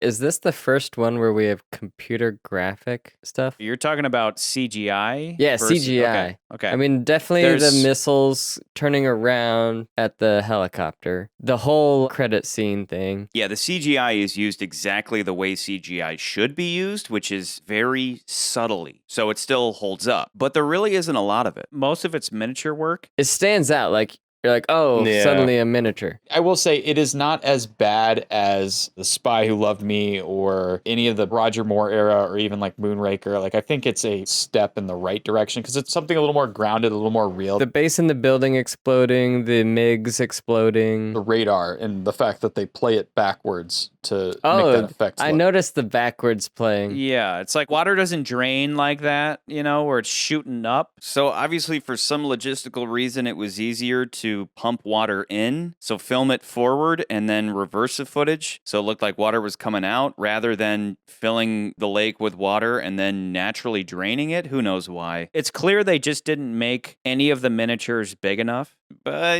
Is this the first one where we have computer graphic stuff? You're talking about CGI? Yeah, versus- CGI. Okay. I mean, definitely the There's- missiles turning around at the helicopter. The whole credit scene thing. Yeah, the CGI is used exactly the way CGI should be used, which is very subtly. So it still holds up. But there really isn't a lot of it. Most of it's miniature work. It stands out like you're like, oh, Yeah. suddenly a miniature. I will say it is not as bad as The Spy Who Loved Me or any of the Roger Moore era or even like Moonraker. Like, I think it's a step in the right direction because it's something a little more grounded, a little more real. The base in the building exploding, the MiGs exploding. The radar and the fact that they play it backwards to make that effect. I noticed the backwards playing. Yeah, it's like water doesn't drain like that, where it's shooting up. So obviously for some logistical reason, it was easier to pump water in. So film it forward and then reverse the footage. So it looked like water was coming out rather than filling the lake with water and then naturally draining it. Who knows why? It's clear they just didn't make any of the miniatures big enough. But,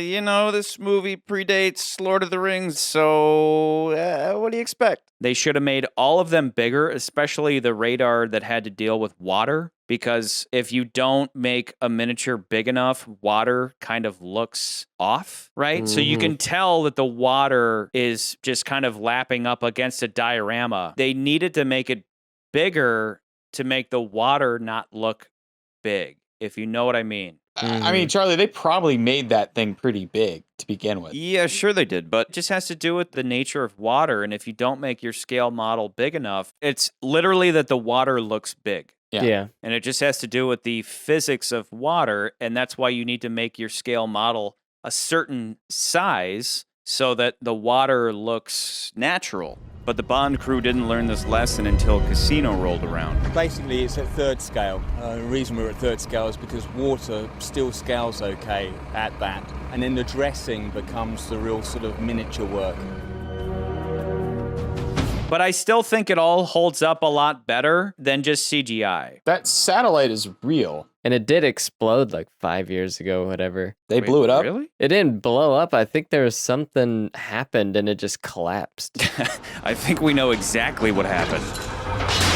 this movie predates Lord of the Rings, so what do you expect? They should have made all of them bigger, especially the radar that had to deal with water. Because if you don't make a miniature big enough, water kind of looks off, right? Mm-hmm. So you can tell that the water is just kind of lapping up against a diorama. They needed to make it bigger to make the water not look big, if you know what I mean. I mean, Charlie, they probably made that thing pretty big to begin with. Yeah, sure they did, but it just has to do with the nature of water. And if you don't make your scale model big enough, it's literally that the water looks big. Yeah. And it just has to do with the physics of water. And that's why you need to make your scale model a certain size so that the water looks natural. But the Bond crew didn't learn this lesson until Casino rolled around. Basically, it's at third scale. The reason we're at third scale is because water still scales okay at that. And then the dressing becomes the real sort of miniature work. But I still think it all holds up a lot better than just CGI. That satellite is real. And it did explode like 5 years ago, whatever. They blew it up. Really? It didn't blow up. I think there was something happened and it just collapsed. I think we know exactly what happened.